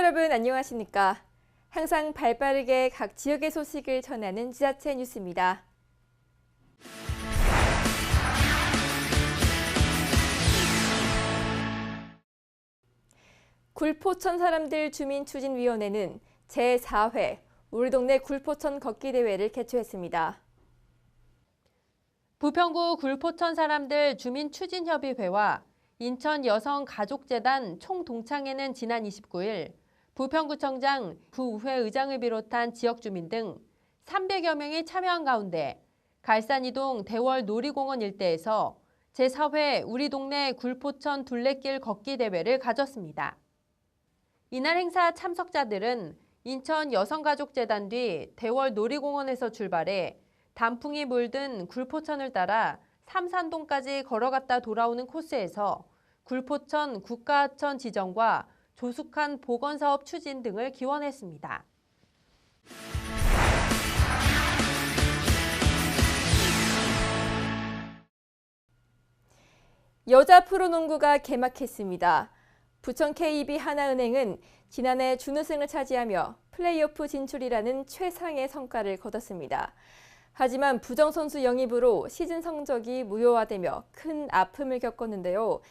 여러분 안녕하십니까? 항상 발빠르게 각 지역의 소식을 전하는 지자체 뉴스입니다. 굴포천 사람들 주민추진위원회는 제4회 우리 동네 굴포천 걷기 대회를 개최했습니다. 부평구 굴포천 사람들 주민추진협의회와 인천여성가족재단 총동창회는 지난 29일 부평구청장, 구의회 의장을 비롯한 지역 주민 등 300여 명이 참여한 가운데 갈산이동 대월 놀이공원 일대에서 제4회 우리 동네 굴포천 둘레길 걷기 대회를 가졌습니다. 이날 행사 참석자들은 인천여성가족재단 뒤 대월 놀이공원에서 출발해 단풍이 물든 굴포천을 따라 삼산동까지 걸어갔다 돌아오는 코스에서 굴포천 국가하천 지정과 조숙한 보건사업 추진 등을 기원했습니다. 여자 프로농구가 개막했습니다. 부천 KB 하나은행은 지난해 준우승을 차지하며 플레이오프 진출이라는 최상의 성과를 거뒀습니다. 하지만 부정 선수 영입으로 시즌 성적이 무효화되며 큰 아픔을 겪었는데요.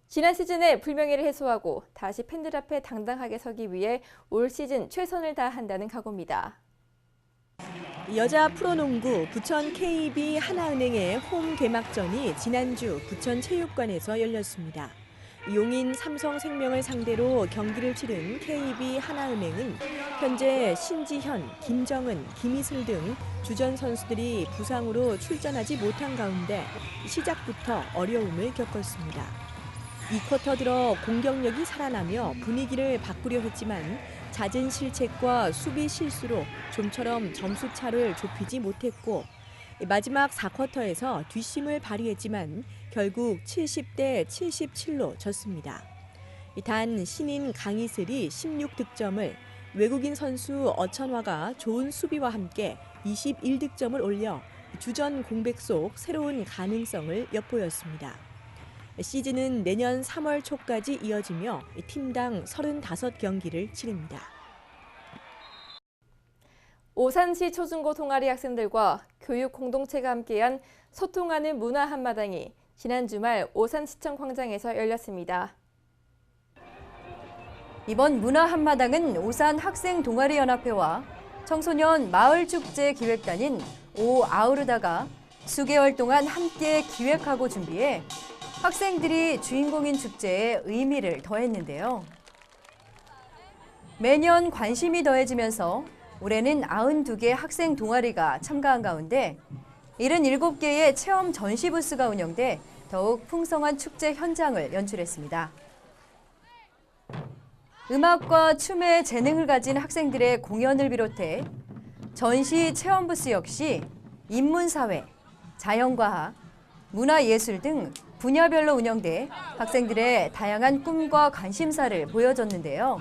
지난 시즌의 불명예를 해소하고 다시 팬들 앞에 당당하게 서기 위해 올 시즌 최선을 다한다는 각오입니다. 여자 프로농구 부천 KB 하나은행의 홈 개막전이 지난주 부천체육관에서 열렸습니다. 용인 삼성생명을 상대로 경기를 치른 KB 하나은행은 현재 신지현, 김정은, 김희슬 등 주전 선수들이 부상으로 출전하지 못한 가운데 시작부터 어려움을 겪었습니다. 2쿼터 들어 공격력이 살아나며 분위기를 바꾸려 했지만 잦은 실책과 수비 실수로 좀처럼 점수차를 좁히지 못했고 마지막 4쿼터에서 뒷심을 발휘했지만 결국 70대 77로 졌습니다. 단 신인 강희슬이 16득점을, 외국인 선수 어천화가 좋은 수비와 함께 21득점을 올려 주전 공백 속 새로운 가능성을 엿보였습니다. 시즌은 내년 3월 초까지 이어지며 팀당 35경기를 치릅니다. 오산시 초중고 동아리 학생들과 교육 공동체가 함께한 소통하는 문화 한마당이 지난 주말 오산시청 광장에서 열렸습니다. 이번 문화 한마당은 오산 학생동아리연합회와 청소년 마을축제 기획단인 오아우르다가 수개월 동안 함께 기획하고 준비해 학생들이 주인공인 축제에 의미를 더했는데요. 매년 관심이 더해지면서 올해는 92개 학생 동아리가 참가한 가운데 77개의 체험 전시 부스가 운영돼 더욱 풍성한 축제 현장을 연출했습니다. 음악과 춤에 재능을 가진 학생들의 공연을 비롯해 전시 체험 부스 역시 인문사회, 자연과학, 문화예술 등 분야별로 운영돼 학생들의 다양한 꿈과 관심사를 보여줬는데요.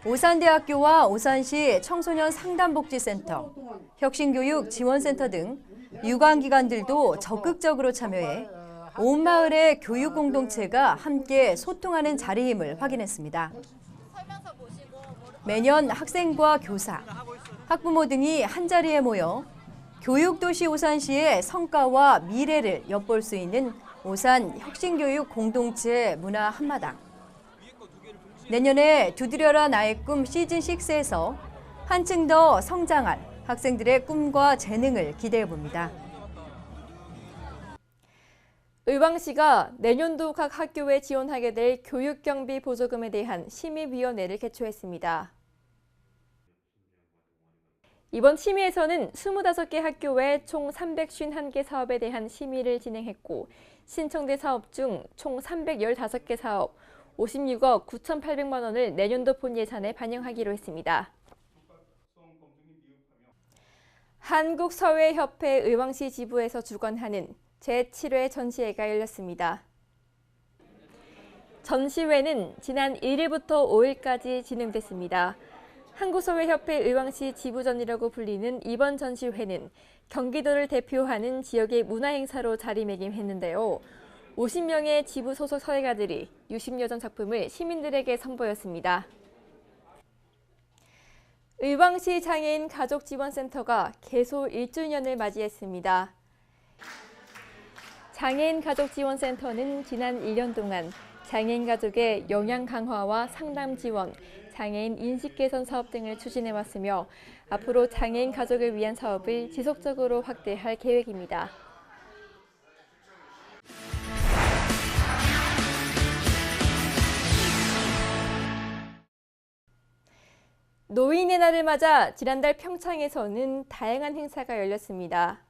오산대학교와 오산시 청소년 상담복지센터, 혁신교육지원센터 등 유관기관들도 적극적으로 참여해 온 마을의 교육 공동체가 함께 소통하는 자리임을 확인했습니다. 매년 학생과 교사, 학부모 등이 한자리에 모여 교육도시 오산시의 성과와 미래를 엿볼 수 있는 오산 혁신교육 공동체 문화 한마당. 내년에 두드려라 나의 꿈 시즌6에서 한층 더 성장할 학생들의 꿈과 재능을 기대해봅니다. 의왕시가 내년도 각 학교에 지원하게 될 교육경비 보조금에 대한 심의위원회를 개최했습니다. 이번 심의에서는 25개 학교에 총 351개 사업에 대한 심의를 진행했고 신청된 사업 중 총 315개 사업, 56억 9,800만 원을 내년도 본 예산에 반영하기로 했습니다. 한국서회협회 의왕시 지부에서 주관하는 제7회 전시회가 열렸습니다. 전시회는 지난 1일부터 5일까지 진행됐습니다. 한국서회협회 의왕시 지부전이라고 불리는 이번 전시회는 경기도를 대표하는 지역의 문화행사로 자리매김했는데요. 50명의 지부 소속 사회가들이 60여 점 작품을 시민들에게 선보였습니다. 의왕시 장애인 가족지원센터가 개소 1주년을 맞이했습니다. 장애인 가족지원센터는 지난 1년 동안 장애인 가족의 역량 강화와 상담 지원, 장애인 인식 개선 사업 등을 추진해왔으며 앞으로 장애인 가족을 위한 사업을 지속적으로 확대할 계획입니다. 노인의 날을 맞아 지난달 평창에서는 다양한 행사가 열렸습니다.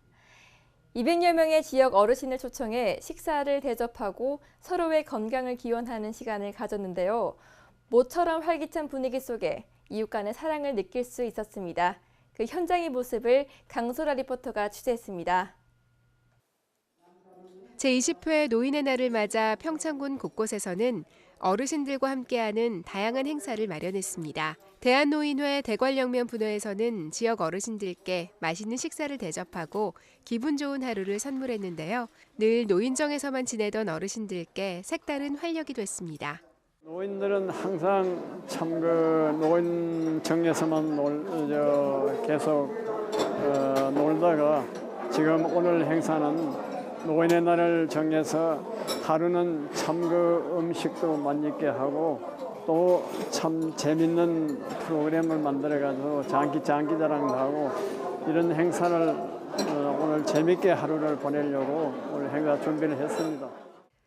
200여 명의 지역 어르신을 초청해 식사를 대접하고 서로의 건강을 기원하는 시간을 가졌는데요. 모처럼 활기찬 분위기 속에 이웃 간의 사랑을 느낄 수 있었습니다. 그 현장의 모습을 강소라 리포터가 취재했습니다. 제20회 노인의 날을 맞아 평창군 곳곳에서는 어르신들과 함께하는 다양한 행사를 마련했습니다. 대한노인회 대관령면 분회에서는 지역 어르신들께 맛있는 식사를 대접하고 기분 좋은 하루를 선물했는데요. 늘 노인정에서만 지내던 어르신들께 색다른 활력이 됐습니다. 노인들은 항상 참 노인정에서만 계속 놀다가 지금 오늘 행사는 노인의 날을 정해서 하루는 참 음식도 맛있게 하고 또 참 재밌는 프로그램을 만들어가지고 장기자랑도 하고 이런 행사를 오늘 재밌게 하루를 보내려고 오늘 행사 준비를 했습니다.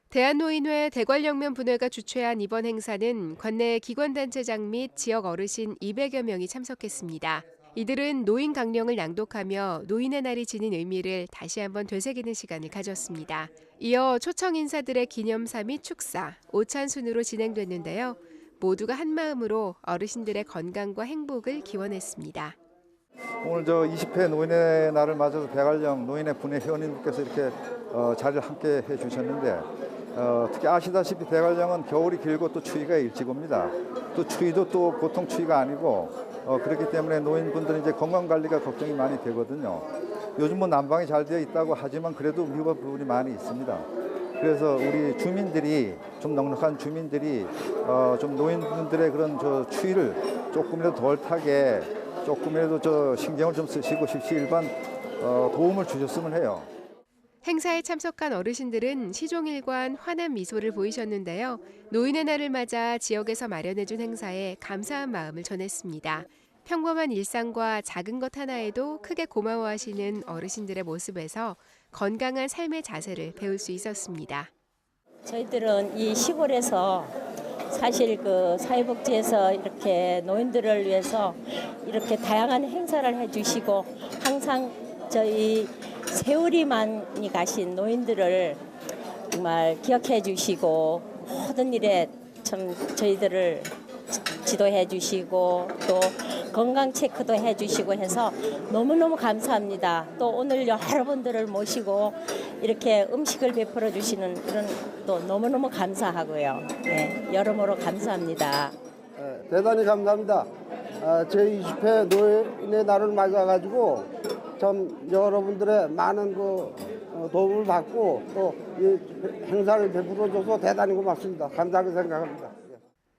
대한노인회 대관령면 분회가 주최한 이번 행사는 관내 기관단체장 및 지역 어르신 200여 명이 참석했습니다. 이들은 노인 강령을 낭독하며 노인의 날이 지닌 의미를 다시 한번 되새기는 시간을 가졌습니다. 이어 초청 인사들의 기념사 및 축사, 오찬순으로 진행됐는데요. 모두가 한마음으로 어르신들의 건강과 행복을 기원했습니다. 오늘 20회 노인의 날을 맞아서 대관령 노인의 분회 회원님께서 이렇게 자리를 함께 해주셨는데 특히 아시다시피 대관령은 겨울이 길고 또 추위가 일찍 옵니다. 또 추위도 또 보통 추위가 아니고 그렇기 때문에 노인분들은 이제 건강 관리가 걱정이 많이 되거든요. 요즘 뭐 난방이 잘 되어 있다고 하지만 그래도 위험 부분이 많이 있습니다. 그래서 우리 주민들이 좀 넉넉한 주민들이 좀 노인분들의 그런 추위를 조금이라도 덜 타게 조금이라도 신경을 좀 쓰시고 십시일반 도움을 주셨으면 해요. 행사에 참석한 어르신들은 시종일관 환한 미소를 보이셨는데요. 노인의 날을 맞아 지역에서 마련해준 행사에 감사한 마음을 전했습니다. 평범한 일상과 작은 것 하나에도 크게 고마워하시는 어르신들의 모습에서 건강한 삶의 자세를 배울 수 있었습니다. 저희들은 이 시골에서 사실 사회복지에서 이렇게 노인들을 위해서 이렇게 다양한 행사를 해주시고 항상 저희 세월이 많이 가신 노인들을 정말 기억해 주시고 모든 일에 참 저희들을 지도해 주시고 또 건강 체크도 해 주시고 해서 너무너무 감사합니다. 또 오늘 여러분들을 모시고 이렇게 음식을 베풀어 주시는 그런 또 너무너무 감사하고요. 네, 여러모로 감사합니다. 대단히 감사합니다. 제20회 노인의 날을 맞아가지고 참 여러분들의 많은 도움을 받고 또 이 행사를 베풀어줘서 대단히 고맙습니다. 감사하게 생각합니다.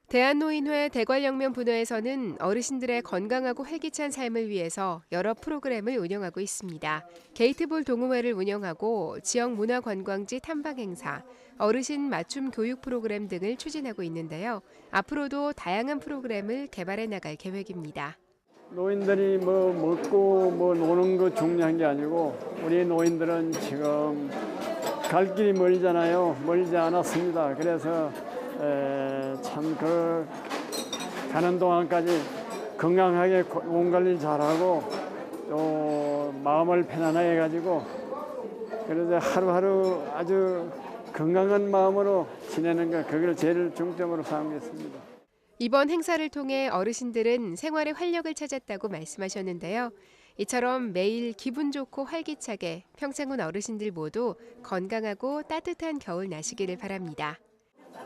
대한노인회 대관령면 분회에서는 어르신들의 건강하고 활기찬 삶을 위해서 여러 프로그램을 운영하고 있습니다. 게이트볼 동호회를 운영하고 지역 문화관광지 탐방 행사, 어르신 맞춤 교육 프로그램 등을 추진하고 있는데요. 앞으로도 다양한 프로그램을 개발해 나갈 계획입니다. 노인들이 먹고 노는 거 중요한 게 아니고 우리 노인들은 지금 갈 길이 멀잖아요. 멀지 않았습니다. 그래서 참 가는 동안까지 건강하게 몸 관리 잘하고 또 마음을 편안하게 가지고 그래서 하루하루 아주 건강한 마음으로 지내는 것 그걸 제일 중점으로 삼겠습니다. 이번 행사를 통해 어르신들은 생활의 활력을 찾았다고 말씀하셨는데요. 이처럼 매일 기분 좋고 활기차게 평창군 어르신들 모두 건강하고 따뜻한 겨울 나시기를 바랍니다.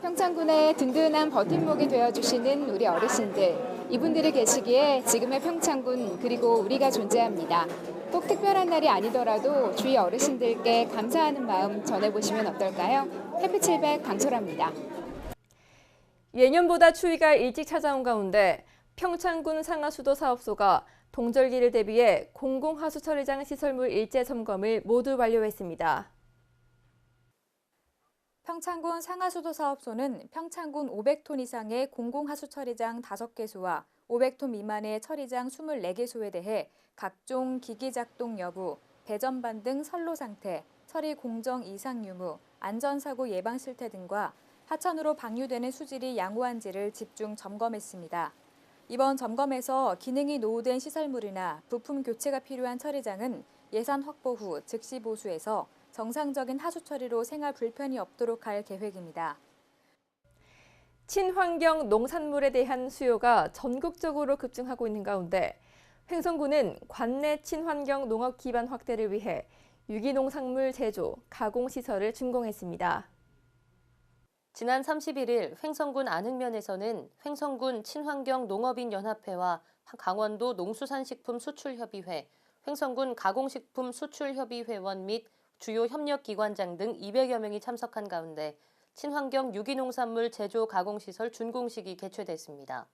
평창군의 든든한 버팀목이 되어주시는 우리 어르신들, 이분들이 계시기에 지금의 평창군 그리고 우리가 존재합니다. 꼭 특별한 날이 아니더라도 주위 어르신들께 감사하는 마음 전해보시면 어떨까요? 해피칠백 강철아입니다. 예년보다 추위가 일찍 찾아온 가운데 평창군 상하수도 사업소가 동절기를 대비해 공공하수처리장 시설물 일제 점검을 모두 완료했습니다. 평창군 상하수도 사업소는 평창군 500톤 이상의 공공하수처리장 5개소와 500톤 미만의 처리장 24개소에 대해 각종 기기 작동 여부, 배전반 등 선로 상태, 처리 공정 이상 유무, 안전사고 예방 실태 등과 하천으로 방류되는 수질이 양호한지를 집중 점검했습니다. 이번 점검에서 기능이 노후된 시설물이나 부품 교체가 필요한 처리장은 예산 확보 후 즉시 보수해서 정상적인 하수 처리로 생활 불편이 없도록 할 계획입니다. 친환경 농산물에 대한 수요가 전국적으로 급증하고 있는 가운데 횡성군은 관내 친환경 농업 기반 확대를 위해 유기농산물 제조, 가공 시설을 준공했습니다. 지난 31일 횡성군 안흥면에서는 횡성군 친환경 농업인 연합회와 강원도 농수산식품 수출협의회, 횡성군 가공식품 수출협의회원 및 주요 협력기관장 등 200여 명이 참석한 가운데 친환경 유기농산물 제조 가공시설 준공식이 개최됐습니다.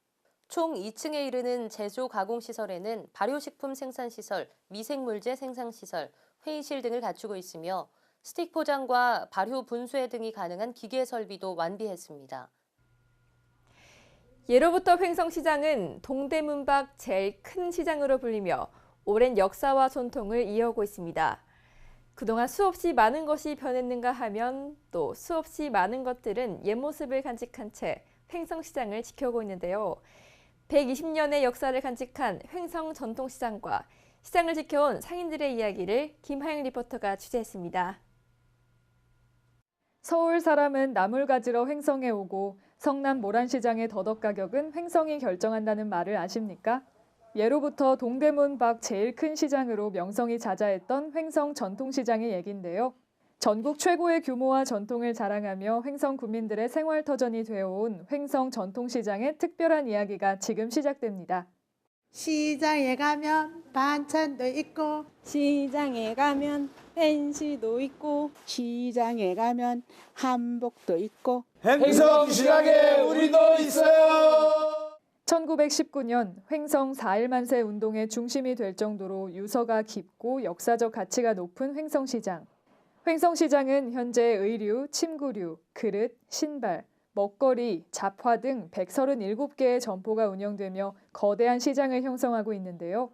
총 2층에 이르는 제조 가공시설에는 발효식품 생산시설, 미생물제 생산시설, 회의실 등을 갖추고 있으며 스틱 포장과 발효 분쇄 등이 가능한 기계 설비도 완비했습니다. 예로부터 횡성시장은 동대문 밖 제일 큰 시장으로 불리며 오랜 역사와 전통을 이어오고 있습니다. 그동안 수없이 많은 것이 변했는가 하면 또 수없이 많은 것들은 옛 모습을 간직한 채 횡성시장을 지켜오고 있는데요. 120년의 역사를 간직한 횡성 전통시장과 시장을 지켜온 상인들의 이야기를 김하영 리포터가 취재했습니다. 서울 사람은 나물 가지러 횡성에 오고 성남 모란시장의 더덕 가격은 횡성이 결정한다는 말을 아십니까? 예로부터 동대문 밖 제일 큰 시장으로 명성이 자자했던 횡성 전통시장의 얘긴데요. 전국 최고의 규모와 전통을 자랑하며 횡성 구민들의 생활터전이 되어온 횡성 전통시장의 특별한 이야기가 지금 시작됩니다. 시장에 가면 반찬도 있고 시장에 가면 펜시도 있고 시장에 가면 한복도 있고 횡성시장에 우리도 있어요. 1919년 횡성 4.1만세 운동의 중심이 될 정도로 유서가 깊고 역사적 가치가 높은 횡성시장. 횡성시장은 현재 의류, 침구류, 그릇, 신발, 먹거리, 잡화 등 137개의 점포가 운영되며 거대한 시장을 형성하고 있는데요.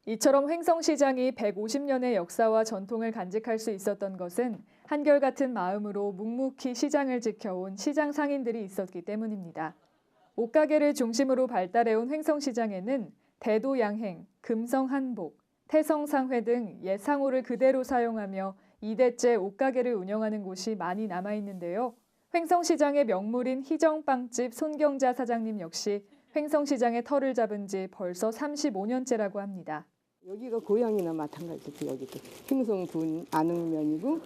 이처럼 횡성시장이 150년의 역사와 전통을 간직할 수 있었던 것은 한결같은 마음으로 묵묵히 시장을 지켜온 시장 상인들이 있었기 때문입니다. 옷가게를 중심으로 발달해온 횡성시장에는 대도양행, 금성한복, 태성상회 등 옛 상호를 그대로 사용하며 2대째 옷가게를 운영하는 곳이 많이 남아있는데요. 횡성시장의 명물인 희정빵집 손경자 사장님 역시 횡성시장의 터를 잡은 지 벌써 35년째라고 합니다. 여기가 고향이나 마찬가지죠. 여기도 횡성군 안흥면이고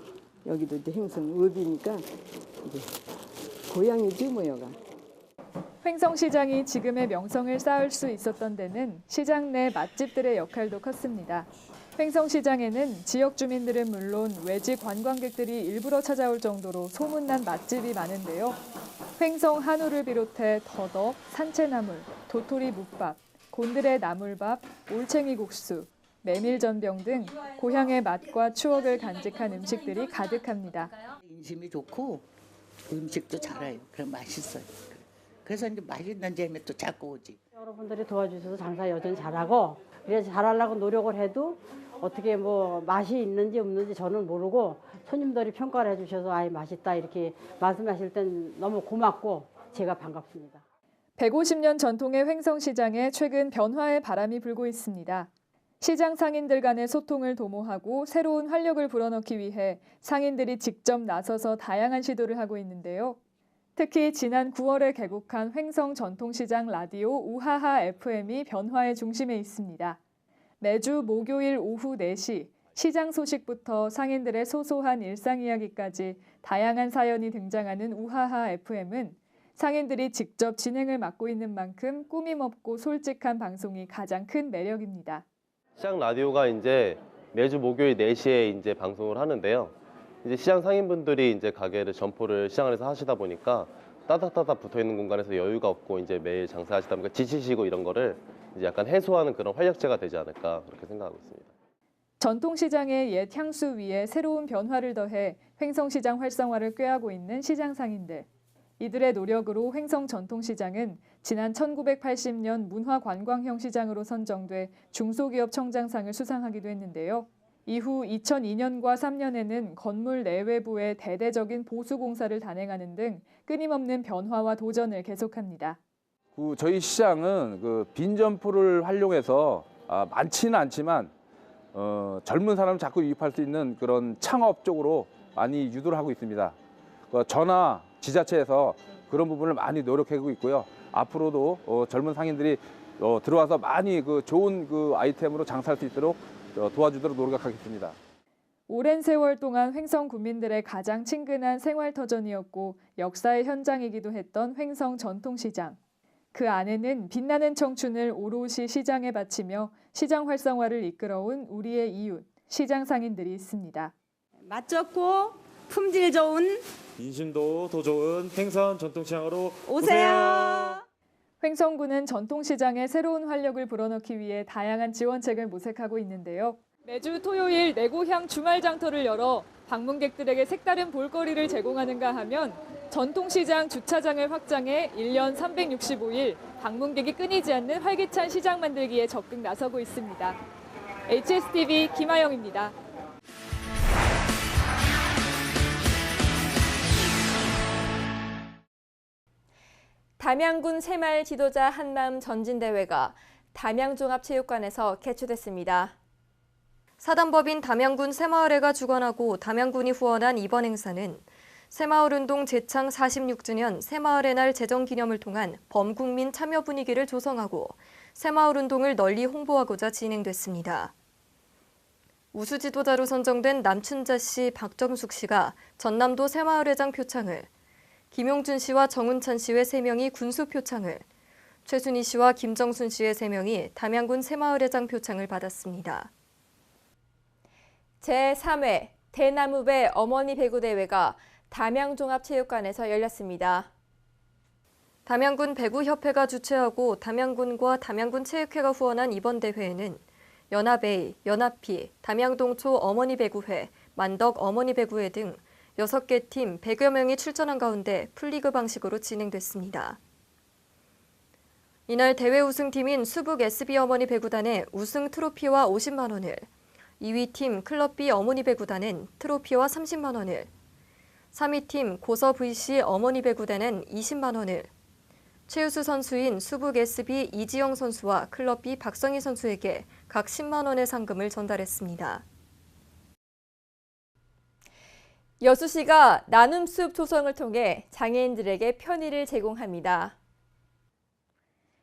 여기도 이제 횡성읍이니까 이제 고향이지 뭐 여가. 횡성시장이 지금의 명성을 쌓을 수 있었던 데는 시장 내 맛집들의 역할도 컸습니다. 횡성시장에는 지역 주민들은 물론 외지 관광객들이 일부러 찾아올 정도로 소문난 맛집이 많은데요. 횡성 한우를 비롯해 더덕, 산채나물, 도토리 묵밥, 곤드레 나물밥, 올챙이 국수, 메밀전병 등 고향의 맛과 추억을 간직한 음식들이 가득합니다. 인심이 좋고 음식도 잘해요. 그럼 맛있어요. 그래서 이제 맛있는 재미 또 자꾸 오지. 여러분들이 도와주셔서 장사 여전히 잘하고 그래서 잘하려고 노력을 해도 어떻게 뭐 맛이 있는지 없는지 저는 모르고 손님들이 평가를 해주셔서 아이 맛있다 이렇게 말씀하실 땐 너무 고맙고 제가 반갑습니다. 150년 전통의 횡성시장에 최근 변화의 바람이 불고 있습니다. 시장 상인들 간의 소통을 도모하고 새로운 활력을 불어넣기 위해 상인들이 직접 나서서 다양한 시도를 하고 있는데요. 특히 지난 9월에 개국한 횡성 전통시장 라디오 우하하 FM이 변화의 중심에 있습니다. 매주 목요일 오후 4시 시장 소식부터 상인들의 소소한 일상 이야기까지 다양한 사연이 등장하는 우하하 FM은 상인들이 직접 진행을 맡고 있는 만큼 꾸밈없고 솔직한 방송이 가장 큰 매력입니다. 시장 라디오가 이제 매주 목요일 4시에 이제 방송을 하는데요. 이제 시장 상인분들이 이제 가게를 점포를 시장 안에서 하시다 보니까 따닥따닥 붙어 있는 공간에서 여유가 없고 이제 매일 장사하시다 보니까 지치시고 이런 거를 이제 약간 해소하는 그런 활력제가 되지 않을까 그렇게 생각하고 있습니다. 전통시장의 옛 향수 위에 새로운 변화를 더해 횡성시장 활성화를 꾀하고 있는 시장 상인들. 이들의 노력으로 횡성 전통시장은 지난 1980년 문화관광형 시장으로 선정돼 중소기업 청장상을 수상하기도 했는데요. 이후 2002년과 3년에는 건물 내외부의 대대적인 보수공사를 단행하는 등 끊임없는 변화와 도전을 계속합니다. 저희 시장은 빈 점포를 활용해서 많지는 않지만 젊은 사람을 자꾸 유입할 수 있는 그런 창업 쪽으로 많이 유도를 하고 있습니다. 저나 지자체에서 그런 부분을 많이 노력하고 있고요. 앞으로도 젊은 상인들이 들어와서 많이 좋은 아이템으로 장사할 수 있도록 도와주도록 노력하겠습니다. 오랜 세월 동안 횡성 구민들의 가장 친근한 생활터전이었고 역사의 현장이기도 했던 횡성 전통시장. 그 안에는 빛나는 청춘을 오롯이 시장에 바치며 시장 활성화를 이끌어온 우리의 이웃, 시장 상인들이 있습니다. 맛 좋고 품질 좋은 인심도 더 좋은 횡성 전통시장으로 오세요. 횡성구는 전통시장에 새로운 활력을 불어넣기 위해 다양한 지원책을 모색하고 있는데요. 매주 토요일 내 고향 주말 장터를 열어 방문객들에게 색다른 볼거리를 제공하는가 하면 전통시장 주차장을 확장해 1년 365일 방문객이 끊이지 않는 활기찬 시장 만들기에 적극 나서고 있습니다. HSTV 김아영입니다. 담양군 새마을 지도자 한마음 전진대회가 담양종합체육관에서 개최됐습니다. 사단법인 담양군 새마을회가 주관하고 담양군이 후원한 이번 행사는 새마을운동 제창 46주년 새마을의 날 제정기념을 통한 범국민 참여 분위기를 조성하고 새마을운동을 널리 홍보하고자 진행됐습니다. 우수 지도자로 선정된 남춘자 씨, 박정숙 씨가 전남도 새마을회장 표창을, 김용준 씨와 정운찬 씨의 3명이 군수 표창을, 최순희 씨와 김정순 씨의 3명이 담양군 새마을회장 표창을 받았습니다. 제3회 대나무배 어머니 배구 대회가 담양종합체육관에서 열렸습니다. 담양군 배구협회가 주최하고 담양군과 담양군체육회가 후원한 이번 대회에는 연합A, 연합P, 담양동초 어머니배구회, 만덕 어머니배구회 등 6개 팀 100여 명이 출전한 가운데 풀리그 방식으로 진행됐습니다. 이날 대회 우승팀인 수북 SB 어머니 배구단의 우승 트로피와 50만 원을, 2위 팀 클럽 B 어머니 배구단은 트로피와 30만 원을, 3위 팀 고서 VC 어머니 배구단은 20만 원을, 최우수 선수인 수북 SB 이지영 선수와 클럽 B 박성희 선수에게 각 10만 원의 상금을 전달했습니다. 여수시가 나눔숲 조성을 통해 장애인들에게 편의를 제공합니다.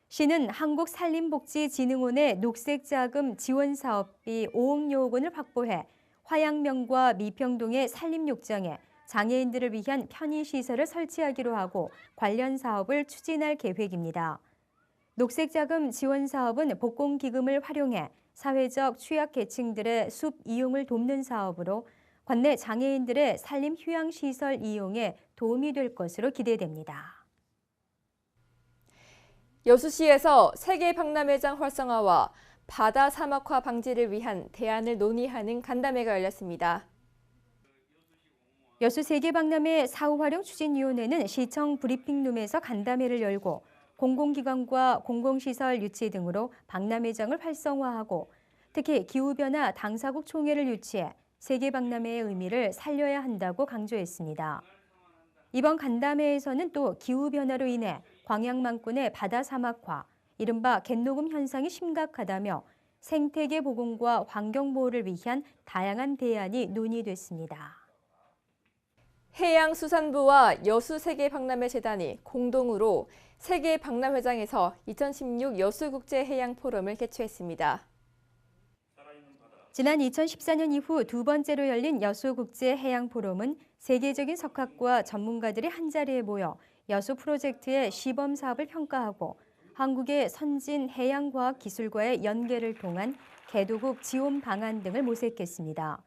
시는 한국산림복지진흥원의 녹색자금 지원사업비 5억여 원을 확보해 화양면과 미평동의 산림욕장에 장애인들을 위한 편의시설을 설치하기로 하고 관련 사업을 추진할 계획입니다. 녹색자금 지원사업은 복공기금을 활용해 사회적 취약계층들의 숲 이용을 돕는 사업으로 관내 장애인들의 산림 휴양시설 이용에 도움이 될 것으로 기대됩니다. 여수시에서 세계 박람회장 활성화와 바다 사막화 방지를 위한 대안을 논의하는 간담회가 열렸습니다. 여수 세계박람회 사후활용추진위원회는 시청 브리핑룸에서 간담회를 열고 공공기관과 공공시설 유치 등으로 박람회장을 활성화하고 특히 기후변화 당사국 총회를 유치해 세계박람회의 의미를 살려야 한다고 강조했습니다. 이번 간담회에서는 또 기후변화로 인해 광양만권의 바다 사막화, 이른바 갯녹음 현상이 심각하다며 생태계 보건과 환경보호를 위한 다양한 대안이 논의됐습니다. 해양수산부와 여수세계박람회재단이 공동으로 세계박람회장에서 2016 여수국제해양포럼을 개최했습니다. 지난 2014년 이후 두 번째로 열린 여수국제해양포럼은 세계적인 석학과 전문가들이 한자리에 모여 여수 프로젝트의 시범 사업을 평가하고 한국의 선진 해양과학 기술과의 연계를 통한 개도국 지원 방안 등을 모색했습니다.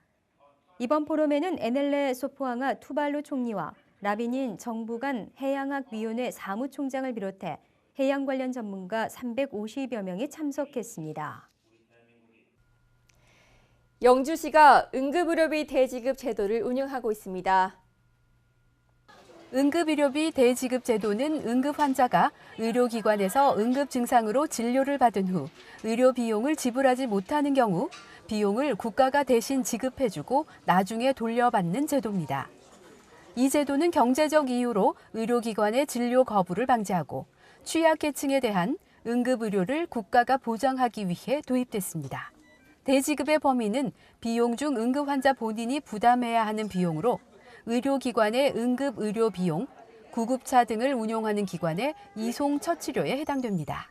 이번 포럼에는 에넬레 소포앙아 투발루 총리와 라비닌 정부간 해양학위원회 사무총장을 비롯해 해양 관련 전문가 350여 명이 참석했습니다. 영주시가 응급의료비 대지급 제도를 운영하고 있습니다. 응급의료비 대지급 제도는 응급 환자가 의료기관에서 응급 증상으로 진료를 받은 후 의료 비용을 지불하지 못하는 경우 비용을 국가가 대신 지급해주고 나중에 돌려받는 제도입니다. 이 제도는 경제적 이유로 의료기관의 진료 거부를 방지하고 취약계층에 대한 응급의료를 국가가 보장하기 위해 도입됐습니다. 대지급의 범위는 비용 중 응급환자 본인이 부담해야 하는 비용으로 의료기관의 응급의료 비용, 구급차 등을 운용하는 기관의 이송처치료에 해당됩니다.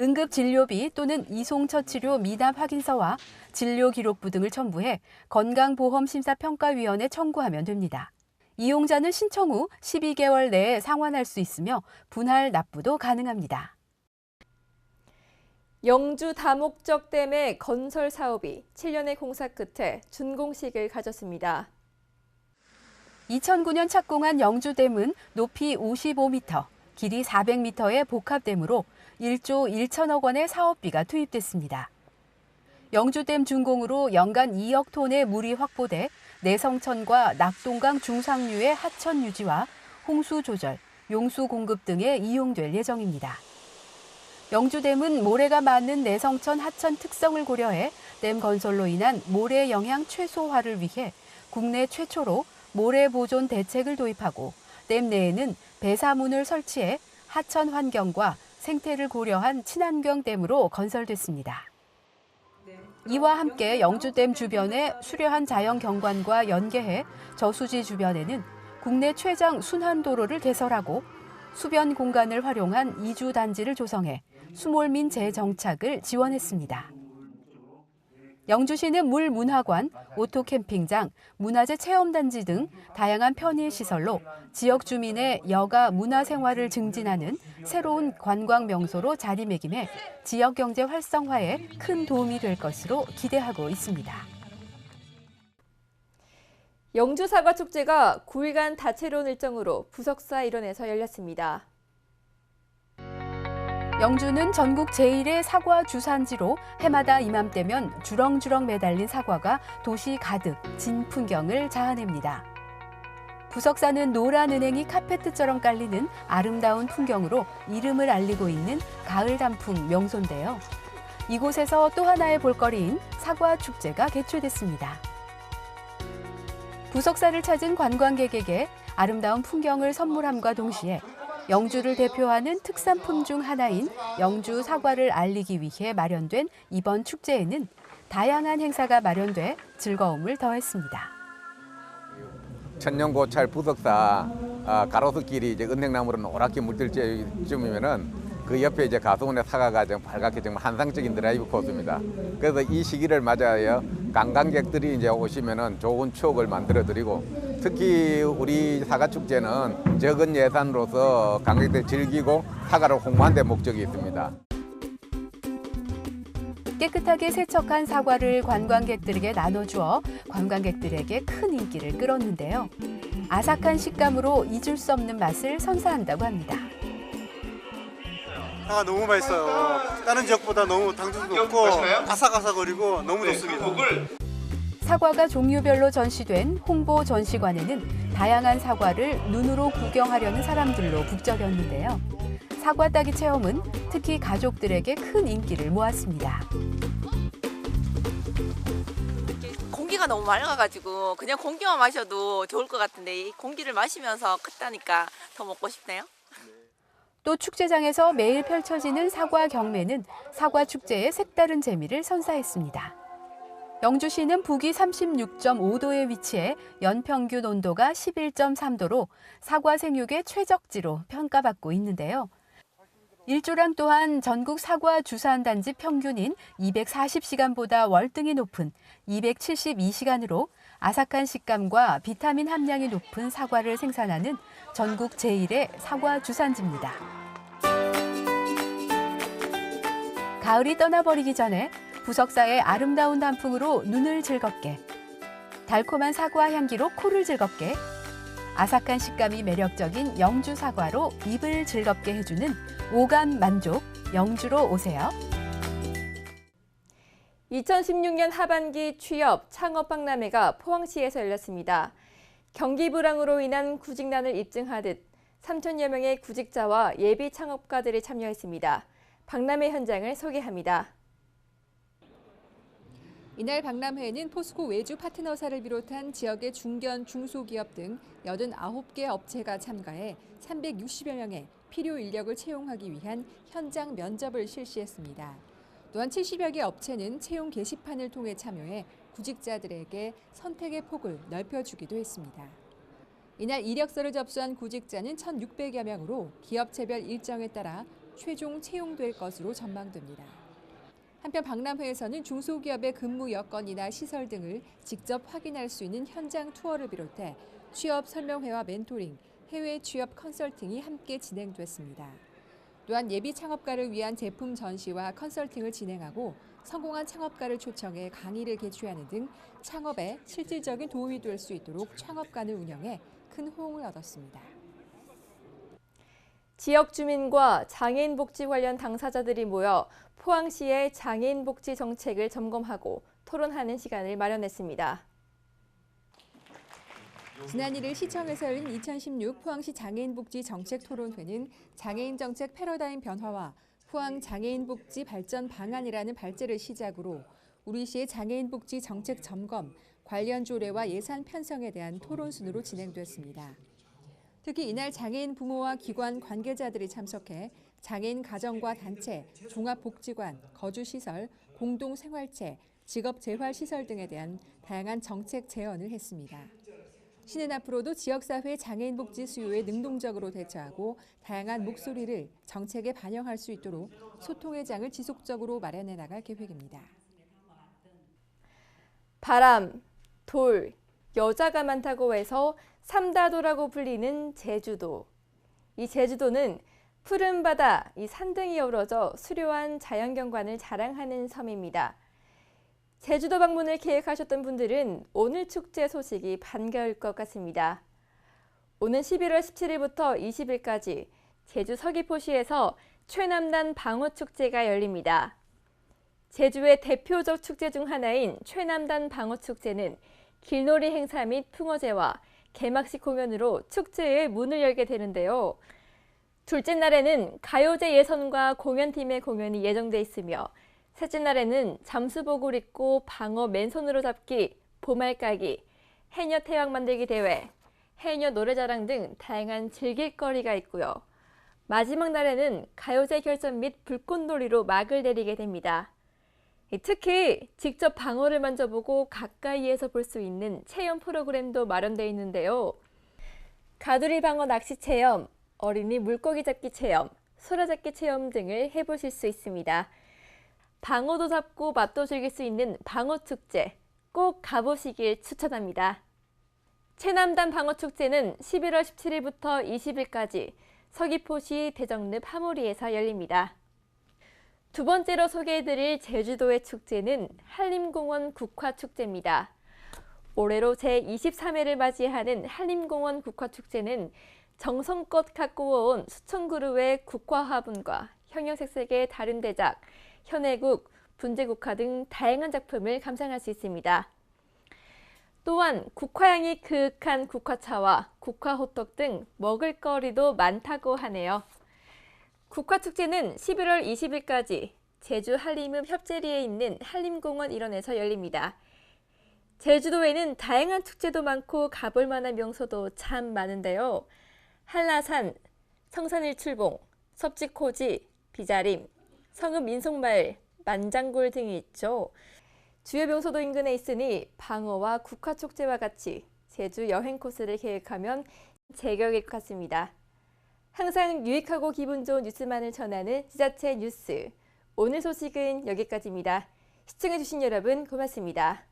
응급진료비 또는 이송처치료 미납 확인서와 진료기록부 등을 첨부해 건강보험심사평가위원회에 청구하면 됩니다. 이용자는 신청 후 12개월 내에 상환할 수 있으며 분할 납부도 가능합니다. 영주 다목적 댐의 건설 사업이 7년의 공사 끝에 준공식을 가졌습니다. 2009년 착공한 영주댐은 높이 55m, 길이 400m의 복합댐으로 1조 1천억 원의 사업비가 투입됐습니다. 영주댐 준공으로 연간 2억 톤의 물이 확보돼 내성천과 낙동강 중상류의 하천 유지와 홍수 조절, 용수 공급 등에 이용될 예정입니다. 영주댐은 모래가 많은 내성천 하천 특성을 고려해 댐 건설로 인한 모래 영향 최소화를 위해 국내 최초로 모래 보존 대책을 도입하고 댐 내에는 배사문을 설치해 하천 환경과 생태를 고려한 친환경 댐으로 건설됐습니다. 이와 함께 영주댐 주변에 수려한 자연 경관과 연계해 저수지 주변에는 국내 최장 순환도로를 개설하고 수변 공간을 활용한 이주 단지를 조성해 수몰민 재정착을 지원했습니다. 영주시는 물문화관, 오토캠핑장, 문화재 체험단지 등 다양한 편의시설로 지역 주민의 여가 문화생활을 증진하는 새로운 관광명소로 자리매김해 지역경제 활성화에 큰 도움이 될 것으로 기대하고 있습니다. 영주 사과축제가 9일간 다채로운 일정으로 부석사 일원에서 열렸습니다. 영주는 전국 제1의 사과 주산지로 해마다 이맘때면 주렁주렁 매달린 사과가 도시 가득 진 풍경을 자아냅니다. 부석사는 노란 은행이 카페트처럼 깔리는 아름다운 풍경으로 이름을 알리고 있는 가을 단풍 명소인데요. 이곳에서 또 하나의 볼거리인 사과 축제가 개최됐습니다. 부석사를 찾은 관광객에게 아름다운 풍경을 선물함과 동시에 영주를 대표하는 특산품 중 하나인 영주 사과를 알리기 위해 마련된 이번 축제에는 다양한 행사가 마련돼 즐거움을 더했습니다. 천년고찰 부석사 가로수길이 이제 은행나무로 노랗게 물들 때쯤이면은 그 옆에 이제 가수원의 사과가 좀 빨갛게 정말 한상적인 드라이브 코스입니다. 그래서 이 시기를 맞아야 관광객들이 이제 오시면은 좋은 추억을 만들어드리고 특히 우리 사과축제는 적은 예산으로서 관광객들 즐기고 사과를 홍보하는 데 목적이 있습니다. 깨끗하게 세척한 사과를 관광객들에게 나눠주어 관광객들에게 큰 인기를 끌었는데요. 아삭한 식감으로 잊을 수 없는 맛을 선사한다고 합니다. 사과 너무 맛있어요. 다른 지역보다 너무 당도도 높고 아삭아삭거리고 너무 좋습니다. 사과가 종류별로 전시된 홍보 전시관에는 다양한 사과를 눈으로 구경하려는 사람들로 북적였는데요. 사과 따기 체험은 특히 가족들에게 큰 인기를 모았습니다. 공기가 너무 맑아가지고 그냥 공기만 마셔도 좋을 것 같은데 이 공기를 마시면서 컸다니까 더 먹고 싶네요. 또 축제장에서 매일 펼쳐지는 사과 경매는 사과 축제의 색다른 재미를 선사했습니다. 영주시는 북위 36.5도에 위치해 연평균 온도가 11.3도로 사과 생육의 최적지로 평가받고 있는데요. 일조량 또한 전국 사과 주산단지 평균인 240시간보다 월등히 높은 272시간으로 아삭한 식감과 비타민 함량이 높은 사과를 생산하는 전국 제1의 사과 주산지입니다. 가을이 떠나버리기 전에 부석사의 아름다운 단풍으로 눈을 즐겁게 달콤한 사과 향기로 코를 즐겁게, 아삭한 식감이 매력적인 영주 사과로 입을 즐겁게 해주는 오감 만족, 영주로 오세요. 2016년 하반기 취업, 창업 박람회가 포항시에서 열렸습니다. 경기 불황으로 인한 구직난을 입증하듯 3천여 명의 구직자와 예비 창업가들이 참여했습니다. 박람회 현장을 소개합니다. 이날 박람회에는 포스코 외주 파트너사를 비롯한 지역의 중견, 중소기업 등 89개 업체가 참가해 360여 명의 필요 인력을 채용하기 위한 현장 면접을 실시했습니다. 또한 70여 개 업체는 채용 게시판을 통해 참여해 구직자들에게 선택의 폭을 넓혀주기도 했습니다. 이날 이력서를 접수한 구직자는 1,600여 명으로 기업체별 일정에 따라 최종 채용될 것으로 전망됩니다. 한편 박람회에서는 중소기업의 근무 여건이나 시설 등을 직접 확인할 수 있는 현장 투어를 비롯해 취업 설명회와 멘토링, 해외 취업 컨설팅이 함께 진행됐습니다. 또한 예비 창업가를 위한 제품 전시와 컨설팅을 진행하고 성공한 창업가를 초청해 강의를 개최하는 등 창업에 실질적인 도움이 될 수 있도록 창업관을 운영해 큰 호응을 얻었습니다. 지역 주민과 장애인 복지 관련 당사자들이 모여 포항시의 장애인 복지 정책을 점검하고 토론하는 시간을 마련했습니다. 지난 1일 시청에서 열린 2016 포항시 장애인 복지 정책 토론회는 장애인 정책 패러다임 변화와 포항 장애인 복지 발전 방안이라는 발제를 시작으로 우리시의 장애인 복지 정책 점검, 관련 조례와 예산 편성에 대한 토론 순으로 진행됐습니다. 특히 이날 장애인 부모와 기관 관계자들이 참석해 장애인 가정과 단체, 종합복지관, 거주시설, 공동생활체, 직업재활시설 등에 대한 다양한 정책 제언을 했습니다. 시는 앞으로도 지역사회 장애인 복지 수요에 능동적으로 대처하고 다양한 목소리를 정책에 반영할 수 있도록 소통의 장을 지속적으로 마련해 나갈 계획입니다. 바람, 돌, 여자가 많다고 해서 삼다도라고 불리는 제주도. 이 제주도는 푸른 바다, 이 산등이 어우러져 수려한 자연경관을 자랑하는 섬입니다. 제주도 방문을 계획하셨던 분들은 오늘 축제 소식이 반가울 것 같습니다. 오는 11월 17일부터 20일까지 제주 서귀포시에서 최남단 방어축제가 열립니다. 제주의 대표적 축제 중 하나인 최남단 방어축제는 길놀이 행사 및 풍어제와 개막식 공연으로 축제의 문을 열게 되는데요. 둘째 날에는 가요제 예선과 공연팀의 공연이 예정돼 있으며 셋째 날에는 잠수복을 입고 방어 맨손으로 잡기, 보말 까기, 해녀 태왕 만들기 대회, 해녀 노래자랑 등 다양한 즐길거리가 있고요. 마지막 날에는 가요제 결선 및 불꽃놀이로 막을 내리게 됩니다. 특히 직접 방어를 만져보고 가까이에서 볼 수 있는 체험 프로그램도 마련되어 있는데요. 가두리 방어 낚시 체험, 어린이 물고기 잡기 체험, 소라잡기 체험 등을 해보실 수 있습니다. 방어도 잡고 맛도 즐길 수 있는 방어축제 꼭 가보시길 추천합니다. 최남단 방어축제는 11월 17일부터 20일까지 서귀포시 대정읍 하모리에서 열립니다. 두 번째로 소개해드릴 제주도의 축제는 한림공원 국화축제입니다. 올해로 제23회를 맞이하는 한림공원 국화축제는 정성껏 가꾸어온 수천 그루의 국화 화분과 형형색색의 다른 대작, 현해국, 분재국화 등 다양한 작품을 감상할 수 있습니다. 또한 국화향이 그윽한 국화차와 국화호떡 등 먹을거리도 많다고 하네요. 국화축제는 11월 20일까지 제주 한림읍 협재리에 있는 한림공원 일원에서 열립니다. 제주도에는 다양한 축제도 많고 가볼 만한 명소도 참 많은데요. 한라산, 성산일출봉, 섭지코지, 비자림, 성읍 민속마을, 만장굴 등이 있죠. 주요 명소도 인근에 있으니 방어와 국화축제와 같이 제주 여행 코스를 계획하면 제격일 것 같습니다. 항상 유익하고 기분 좋은 뉴스만을 전하는 지자체 뉴스. 오늘 소식은 여기까지입니다. 시청해주신 여러분 고맙습니다.